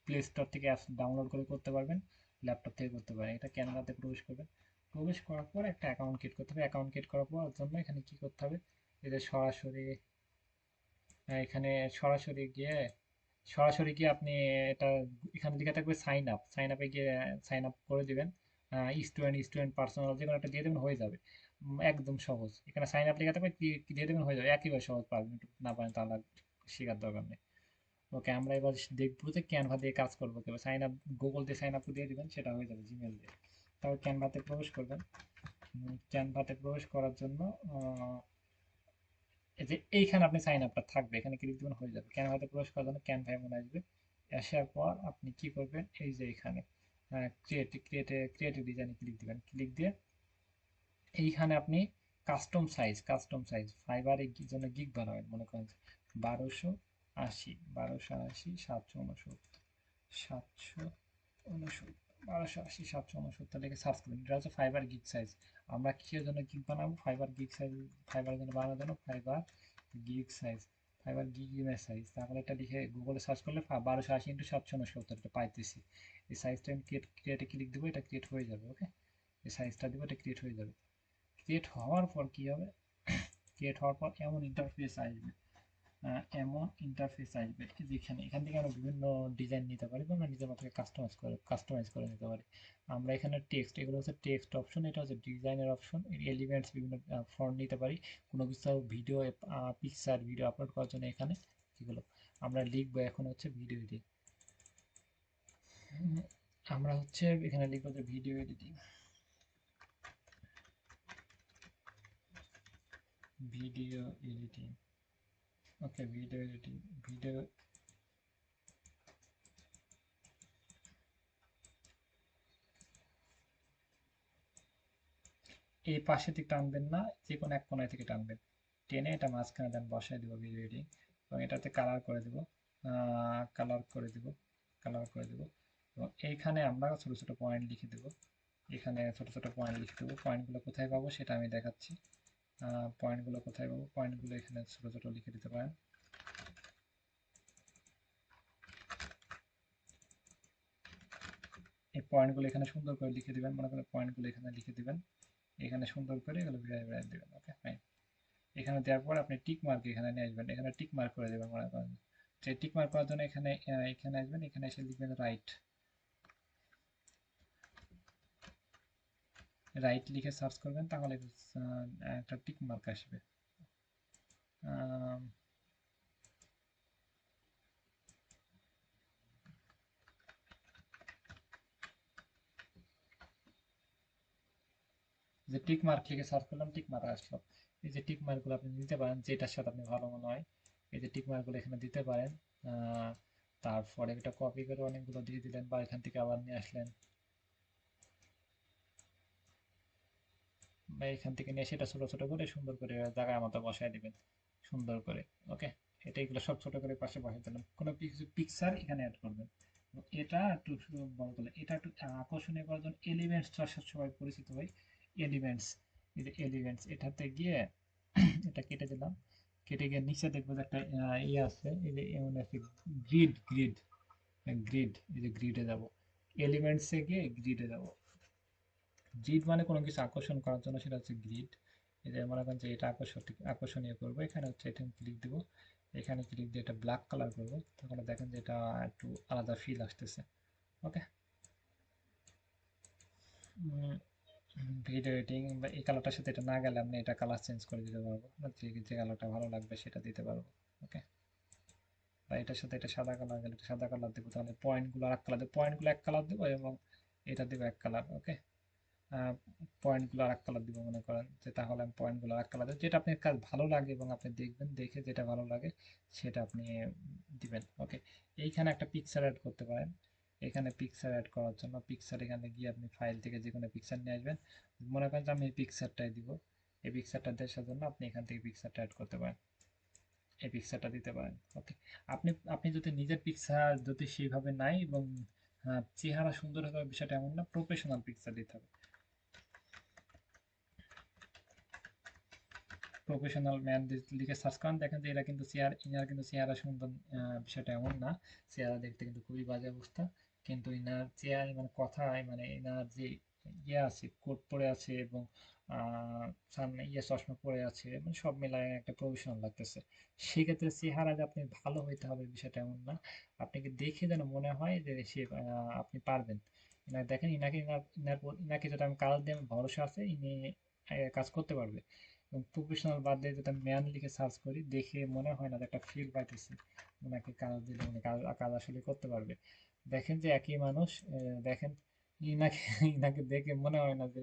প্লে স্টোর থেকে অ্যাপস ডাউনলোড করে করতে পারবেন, ল্যাপটপ থেকে করতে পারেন। এটা ক্যানভাতে প্রবেশ করবেন। প্রবেশ করার পর একটা অ্যাকাউন্ট ক্রিয়েট করতে হবে। অ্যাকাউন্ট ক্রিয়েট করার পর জন্য এখানে কি করতে হবে? এই যে সরাসরি, এখানে সরাসরি গিয়ে আপনি এটা, এখানে লেখা থাকবে সাইন আপ, সাইন আপে গিয়ে সাইন আপ করে দিবেন। স্টুডেন্ট পার্সোনাল যে কোনো একটা দিয়ে দেবেন, হয়ে যাবে। একদম সহজ। এখানে সাইন আপ লেখা থাকবে, কি দিয়ে দেবেন, হয়ে যাবে। একেবারে সহজ, পারবেন, একটু না পারেন তাহলে শেখার দরকার নেই। ওকে, আমরা এবার দেখবো যে ক্যানভা দিয়ে কাজ করবো কিভাবে। সাইন আপ, গুগল দিয়ে সাইন আপ দিয়ে দিবেন, সেটা হয়ে যাবে জিমেল দিয়ে। তারপর ক্যানভাতে প্রবেশ করবেন। ক্যানভাতে প্রবেশ করার জন্য এই যে এইখানে আপনি সাইন আপটা থাকবে, এখানে ক্লিক দিবেন, হয়ে যাবে। ক্যানভাতে প্রবেশ করার জন্য ক্যানভা এমন আসবে। আসার পর আপনি কি করবেন, এই যে এখানে ক্রিয়েটিভ ডিজাইনে ক্লিক দিবেন। ক্লিক দিয়ে এইখানে আপনি কাস্টম সাইজ ফাইবারের জন্য গিগ বানাবেন। মনে করেন 1280, 1280, 769, 769, 1280, 769 লিখে সার্চ করবেন। এটা হচ্ছে ফাইবার গিগ সাইজ। আমরা কিসের জন্য গিগ বানাবো? ফাইবার গিগ সাইজ, ফাইবারের জন্য বানানোর জন্য fibre gig size, fibre gig image size. তাহলে এটা লিখে গুগলে সার্চ করলে 1280 × 769 এটা পাইতেছি। এই সাইজটা আমি ক্রিয়েটে ক্লিক দেবো, এটা ক্রিয়েট হয়ে যাবে। ওকে, এই সাইজটা দেবো, এটা ক্রিয়েট হয়ে যাবে। ক্রিয়েট হওয়ার পর কি হবে, ক্রিয়েট হওয়ার পর এমন ইন্টারফেস আসবে, যেখানে এখান থেকে আমরা বিভিন্ন ডিজাইন নিতে পারি বা আমরা নিজের মতো কাস্টমাইজ করে নিতে পারি। আমরা এখানে টেক্সট, এগুলো হচ্ছে টেক্সট অপশন, এটা হচ্ছে ডিজাইনের অপশন। এলিমেন্টস বিভিন্ন ফন্ট নিতে পারি। কোনো কিছু ভিডিও, পিকচার, ভিডিও আপলোড করার জন্য এখানে এগুলো আমরা লিখবো। এখন হচ্ছে ভিডিও এডিটিং, আমরা হচ্ছে এখানে লিখবো যে video editing, video editing. Okay, video editing, video. এই পাশে থেকে টানবেন না, যে কোনো এক কোণায় থেকে টানবেন। টেনে এটা মাঝখানে দেন, বসায় দিব ভিডিও এডিটিং, এবং এটাতে কালার করে দিব, কালার করে দিব, কালার করে দিব। এবং এইখানে আমরা ছোট ছোট পয়েন্ট লিখে দেব। এখানে ছোট ছোট পয়েন্ট লিখে দেবো। পয়েন্টগুলো কোথায় পাবো সেটা আমি দেখাচ্ছি। পয়েন্টগুলো কোথায় পাবো, পয়েন্টগুলো এখানে ছোট ছোট লিখে দিতে পারেন। এই পয়েন্টগুলো এখানে সুন্দর করে লিখে দিবেন। মনে করেন পয়েন্টগুলো এখানে লিখে দিবেন, এখানে সুন্দর করে এগুলো ভিড়ায় ভিড়ায় দিবেন। ওকে, ফাইন। এখানে দেওয়ার পর আপনি টিক মার্ক এখানে নিয়ে আসবেন, এখানে টিক মার্ক করে দেবেন। মনে করেন যে টিক মার্ক করার জন্য এখানে এখানে আসবেন, এখানে এসে লিখবেন রাইট। রাইট লিখে সার্চ করবেন, তাহলে একটা টিক মার্ক আসবে। যে টিক মার্ক লিখে সার্চ করলাম, টিক মার্ক আসলো। এই যে টিক মার্কগুলো আপনি দিতে পারেন, যেটার সাথে আপনি ভালো মনে হয়। এই যে টিক মার্কগুলো এখানে দিতে পারেন। তারপরে এটা কপি করে অনেকগুলো দিয়ে দিলেন, বা এখান থেকে আবার নিয়ে আসলেন, বা এখান থেকে নিয়ে সেটা ছোট ছোট করে সুন্দর করে জায়গায় মতো বসায় দিবেন সুন্দর করে। ওকে, এটা এগুলো সব ছোট করে পাশে বসাই দিলাম। কোনো কিছু পিকচার এখানে অ্যাড করবেন। এটা একটু বড় করলে, এটা একটু আকর্ষণীয় করার জন্য এলিমেন্টস সবাই পরিচিত হয়। এলিমেন্টস, এই যে এলিমেন্টস, এটাতে গিয়ে এটা কেটে দিলাম। কেটে গিয়ে নিচে দেখবো যে একটা ইয়ে আছে, এই যে এমন আছে, গ্রিড, এই যে গ্রিডে যাব, এলিমেন্টসে গিয়ে গ্রিডে যাব। গ্রিড মানে কোনো কিছু আকর্ষণ করার জন্য, সেটা হচ্ছে গ্রিড। এই যে মনে করেন যে এটা আকর্ষণীয় করবো, এখানে হচ্ছে এটা ক্লিক দিব, এখানে ক্লিক দিয়ে এটা ব্ল্যাক কালার করবো, তাহলে দেখেন যে এটা একটু আলাদা ফিল আসতেছে। ওকে, ভিডিও এডিটিং বা এই কালারটার সাথে এটা না গেলে আপনি এটা কালার চেঞ্জ করে দিতে পারবো, যে কালারটা ভালো লাগবে সেটা দিতে পারবো। ওকে, বা এটার সাথে এটা সাদা কালার গেলে এটা সাদা কালার দেবো, তাহলে পয়েন্টগুলো আর এক কালার দেবো, পয়েন্টগুলো এক কালার দেবো, এবং এটা দেবো এক কালার। ওকে, পয়েন্টগুলো আর এক কালার দিব। মনে করেন যে তাহলে আমি পয়েন্টগুলো আর এক কালার দেবো, যেটা আপনার কাজ ভালো লাগে এবং আপনি দেখবেন, দেখে যেটা ভালো লাগে সেটা আপনি দিবেন। ওকে, এইখানে একটা পিকচার অ্যাড করতে পারেন। এখানে পিকচার অ্যাড করার জন্য পিকচার এখানে গিয়ে আপনি ফাইল থেকে যে কোনো পিকচার নিয়ে আসবেন। মনে করেন যে আমি এই পিকচারটাই দিব, এই পিকচারটা দেওয়ার জন্য আপনি এখান থেকে পিকচারটা অ্যাড করতে পারেন, এই পিকচারটা দিতে পারেন। ওকে, আপনি আপনি যদি নিজের পিকচার যদি সেইভাবে নাই, এবং চেহারা সুন্দর হবে বিষয়টা এমন না, প্রফেশনাল পিকচার দিতে হবে। প্রফেশনাল ম্যান লিখে সার্চ করেন, দেখেন যে এরা কিন্তু ইনার কিন্তু চেহারা সুন্দর, বিষয়টা এমন না। চেহারা দেখতে কিন্তু খুবই বাজে অবস্থা, কিন্তু ইনার চেহারা মানে কথায়, মানে ইনার যে ইয়ে আছে, কোট পরে আছে, এবং সামনে ইয়ে চশমা পরে আছে, মানে সব মিলায় একটা প্রফেশনাল লাগতেছে। সেক্ষেত্রে চেহারা যে আপনি ভালো হইতে হবে বিষয়টা এমন না, আপনাকে দেখে যেন মনে হয় যে সে আপনি পারবেন। ইনার দেখেন, ইনাকে যদি আমি কাজ দিয়ে আমার ভরসা আছে, ইনি কাজ করতে পারবে। এবং প্রফেশনাল বাদ দিয়ে যদি ম্যান লিখে সার্চ করি, দেখে মনে হয় না যে একটা ফিল পাইতেছি ওনাকে কাজ দিলে উনি কাজ আসলে করতে পারবে। দেখেন যে একই মানুষ, দেখেন ইনাকে ইনাকে দেখে মনে হয় না যে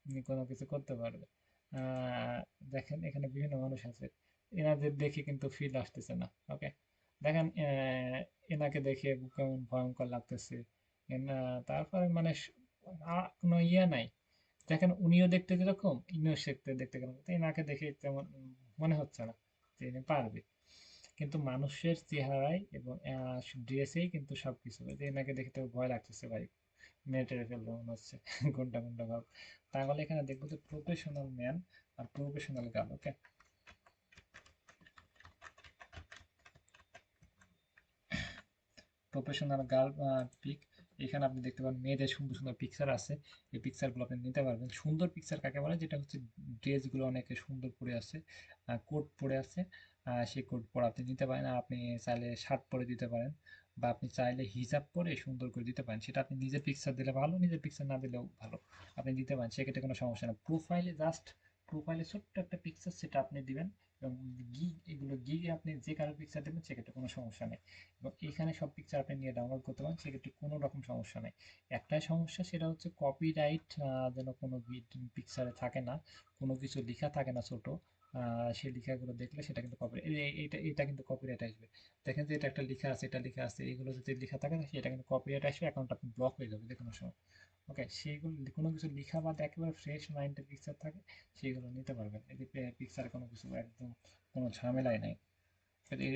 ইনি কোনো কিছু করতে পারবে। আহ, দেখেন এখানে বিভিন্ন মানুষ আছে, এনাদের দেখে কিন্তু ফিল আসতেছে না। ওকে, দেখেন এনাকে দেখে কেমন ভয়ঙ্কর লাগতেছে। তারপরে মানে কোনো ইয়ে নাই। দেখেন উনিও দেখতে যেরকম, ইনিও দেখতে কেমন, তো এনাকে দেখে তেমন মনে হচ্ছে না যে ইনি পারবে। কিন্তু মানুষের চেহারায় এবং ড্রেসেই কিন্তু সবকিছু, যে এনাকে দেখে তো ভয় লাগতেছে ভাই, মেরে টেরে ফেলবে মনে হচ্ছে কোনটা কোনটা ভাব। তাহলে এখানে দেখবো যে প্রফেশনাল ম্যান আর প্রফেশনাল গার্ল। ওকে, প্রফেশনাল গার্ল পিক, এখানে আপনি দেখতে পারেন মেয়েদের সুন্দর সুন্দর পিকচার আছে। এই পিকচারগুলো আপনি নিতে পারবেন। সুন্দর পিকচার কাকে বলে, যেটা হচ্ছে ড্রেসগুলো অনেকে সুন্দর পরে আছে, কোট পরে আছে, সেই কোট পরে আপনি নিতে পারেন। আর আপনি চাইলে শার্ট পরে দিতে পারেন, বা আপনি চাইলে হিজাব পরে সুন্দর করে দিতে পারেন। সেটা আপনি নিজের পিকচার দিলে ভালো, নিজের পিকচার না দিলেও ভালো, আপনি দিতে পারেন, সেক্ষেত্রে কোনো সমস্যা না। প্রোফাইলে জাস্ট, প্রোফাইলে ছোট্ট একটা পিকচার সেটা আপনি দিবেন। এবং গিগ, এগুলো গিগে আপনি যে কারো পিকচার দেবেন সেক্ষেত্রে কোনো সমস্যা নেই। এবং এখানে সব পিকচার আপনি নিয়ে ডাউনলোড করতে পারেন, সেক্ষেত্রে কোনো রকম সমস্যা নেই। একটাই সমস্যা, সেটা হচ্ছে কপিরাইট যেন কোনো পিকচারে থাকে না, কোনো কিছু লেখা থাকে না ছোট, সেই লেখাগুলো দেখলে সেটা কিন্তু কপি, এটা এটা কিন্তু কপিরাইট আসবে। দেখেন যে এটা একটা লেখা আছে, এটা লেখা আছে, এগুলো যদি লেখা থাকে সেটা কিন্তু কপিরাইট আসবে, অ্যাকাউন্ট আপনি ব্লক হয়ে যাবে যে কোনো সময়। ওকে, সেইগুলো কোনো কিছু লেখা বাদ একেবারে ফ্রেশ মাইন্ডের পিকচার থাকে, সেইগুলো নিতে পারবেন। এই যে পিকচারে কোনো কিছু একদম কোনো ঝামেলাই নাই,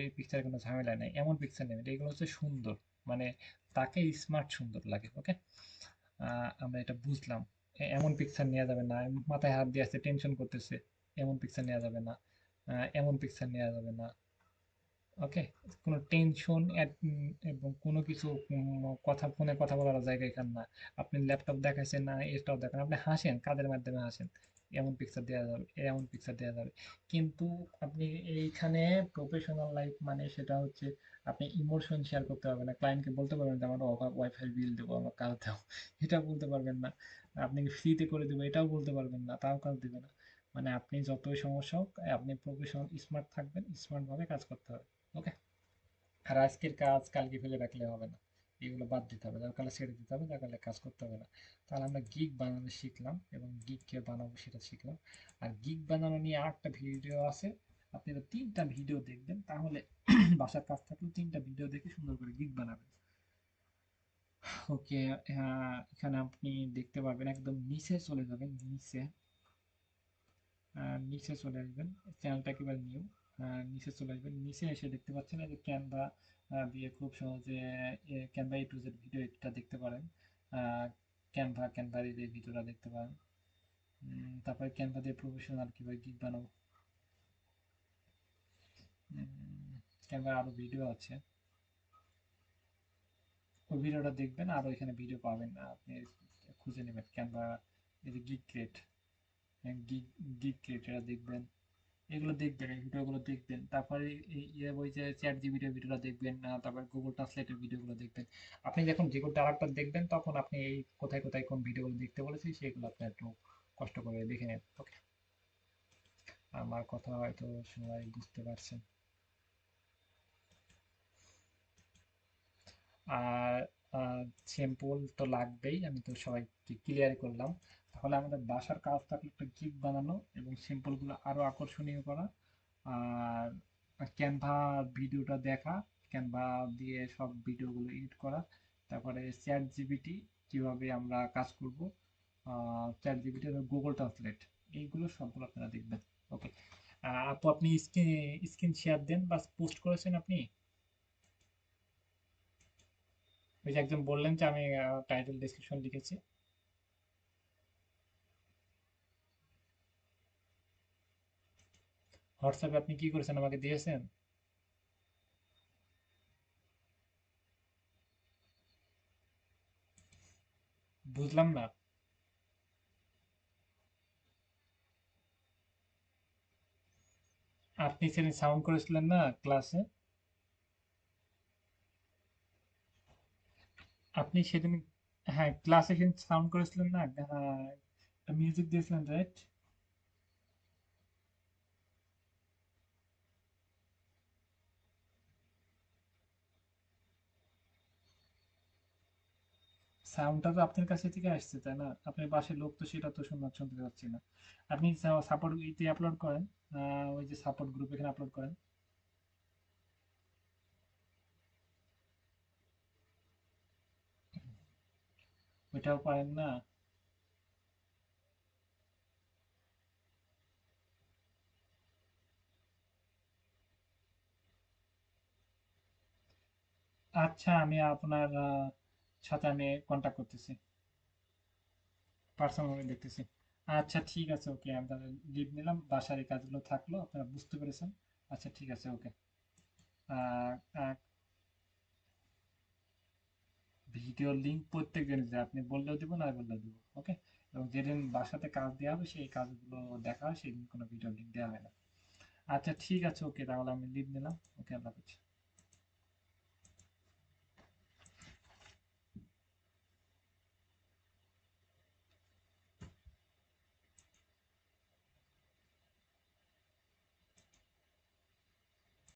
এই পিকচারে কোনো ঝামেলা নেই, এমন পিকচার নেবেন এগুলো হচ্ছে সুন্দর, মানে তাকে স্মার্ট সুন্দর লাগে। ওকে, আমরা এটা বুঝলাম। এমন পিকচার নেওয়া যাবে না, মাথায় হাত দিয়ে আছে টেনশন করতেছে, এমন পিকচার নেওয়া যাবে না। এমন পিকচার নেওয়া যাবে না। ওকে, কোনো টেনশন এবং কোনো কিছু কথা, ফোনে কথা বলার জায়গা এখানে না। আপনি ল্যাপটপ দেখাচ্ছেন না, এটাও দেখেন, আপনি হাসেন, কাদের মাধ্যমে হাসেন, এমন পিকচার দেওয়া যাবে, এমন পিকচার দেওয়া যাবে। কিন্তু আপনি এইখানে প্রফেশনাল লাইফ মানে সেটা হচ্ছে আপনি ইমোশন শেয়ার করতে পারবেন না, ক্লায়েন্টকে বলতে পারবেন যে আমার ওয়াইফাই বিল দেবো, আমার কাজ দাও, এটা বলতে পারবেন না। আপনি ফ্রিতে করে দেবো এটাও বলতে পারবেন না, তাও কাজ দেবে না। মানে আপনি যতই সমস্যা হোক, আপনি প্রফেশনাল স্মার্ট থাকবেন, স্মার্ট ভাবে কাজ করতে হবে। ওকে, আর আজকের কাজ কালকে ফেলে রাখলে হবে না, এগুলো বাদ দিতে হবে, দরকার হলে ছেড়ে দিতে হবে, দরকার হলে কাজ করতে হবে না। তাহলে আমরা গিগ বানানো শিখলাম এবং গিগ কে বানাবো সেটা শিখলাম। আর গিগ বানানো নিয়ে আরেকটা ভিডিও আছে, আপনি তো 3টা ভিডিও দেখবেন, তাহলে বাসার কাজ থাকলে 3টা ভিডিও দেখে সুন্দর করে গিগ বানাবেন। ওকে, এখানে আপনি দেখতে পারবেন, একদম নিচে চলে যাবেন, নিচে, নিচে চলে আসবেন, চ্যানেলটা একেবারে নিউ, নিচে চলে আসবেন, নিচে এসে দেখতে পাচ্ছেন এই যে ক্যানভা দিয়ে খুব সহজে Canva A to Z video এডিটটা দেখতে পারেন। ক্যানভার এই যে ভিডিওটা দেখতে পারেন। তারপরে ক্যানভা দিয়ে প্রফেশনাল কিভাবে গিগ বানাবো, ক্যানভার আরো ভিডিও আছে, ওই ভিডিওটা দেখবেন, আরো এখানে ভিডিও পাবেন, আপনি খুঁজে নেবেন ক্যানভা, এই যে gig create, gig gig create এটা দেখবেন, এগুলো দেখবেন, এই ভিডিওগুলো দেখবেন। তারপরে ওই যে চ্যাট জিপিটির ভিডিওটা দেখবেন, তারপরে গুগল ট্রান্সলেটের ভিডিওগুলো দেখবেন। আপনি যখন যে কোনো আরেকটা দেখবেন, তখন আপনি এই কোথায় কোথায় কোন ভিডিওগুলো দেখতে বলেছি সেগুলো আপনি একটু কষ্ট করে দেখে নেন। ওকে, আমার কথা হয়তো সবাই বুঝতে পারছেন। আর স্যাম্পল তো লাগবেই, আমি তো সবাইকে ক্লিয়ার করলাম। তাহলে আমাদের বাসার কাজ থাকলে একটা গিগ বানানো এবং স্যাম্পলগুলো আরো আকর্ষণীয় করা, আর ক্যানভা ভিডিওটা দেখা, ক্যানভা দিয়ে সব ভিডিওগুলো এডিট করা, তারপরে চ্যাট জিপিটি কিভাবে আমরা কাজ করব, চ্যাট জিপিটি, গুগল ট্রান্সলেট, এইগুলো সবগুলো আপনারা দেখবেন। ওকে, আপু আপনি স্ক্রিন স্ক্রিন শেয়ার দেন বা পোস্ট করেছেন আপনি? ওই যে একজন বললেন যে আমি টাইটেল ডেসক্রিপশন লিখেছি। হোয়াটসঅ্যাপে আপনি কি করেছেন, আমাকে দিয়েছেন? বুঝলাম না। আপনি সেদিন সাউন্ড করেছিলেন না ক্লাসে? আপনি সেদিন, হ্যাঁ ক্লাসে সেদিন সাউন্ড করেছিলেন না, মিউজিক দিয়েছিলেন রাইট? সাউন্ডটা তো আপনার কাছে থেকে আসছে, তাই না? আপনার বাসায় লোক তো সেটা তো শুনতে পাচ্ছি না। আপনি সাপোর্ট ইতে আপলোড করেন, ওই যে সাপোর্ট গ্রুপ এখানে আপলোড করেন। ওইটাও পারেন না? আচ্ছা, আমি আপনার সাথে আমি কন্ট্যাক্ট করতেছি, পার্সোনালি দেখতেছি। আচ্ছা ঠিক আছে, ওকে, আমি তাহলে লিভ নিলাম, বাসার এই কাজগুলো থাকলো, আপনারা বুঝতে পেরেছেন। আচ্ছা ঠিক আছে, ওকে। ভিডিও লিঙ্ক প্রত্যেক দিন যে আপনি বললেও দিব, না বললেও দিব, ওকে। এবং যেদিন বাসাতে কাজ দেওয়া হবে সেই কাজগুলো দেখা হয়, সেদিন কোনো ভিডিও লিঙ্ক দেওয়া হয় না। আচ্ছা ঠিক আছে, ওকে, তাহলে আমি লিভ নিলাম। ওকে, আল্লাহ হাফেজ।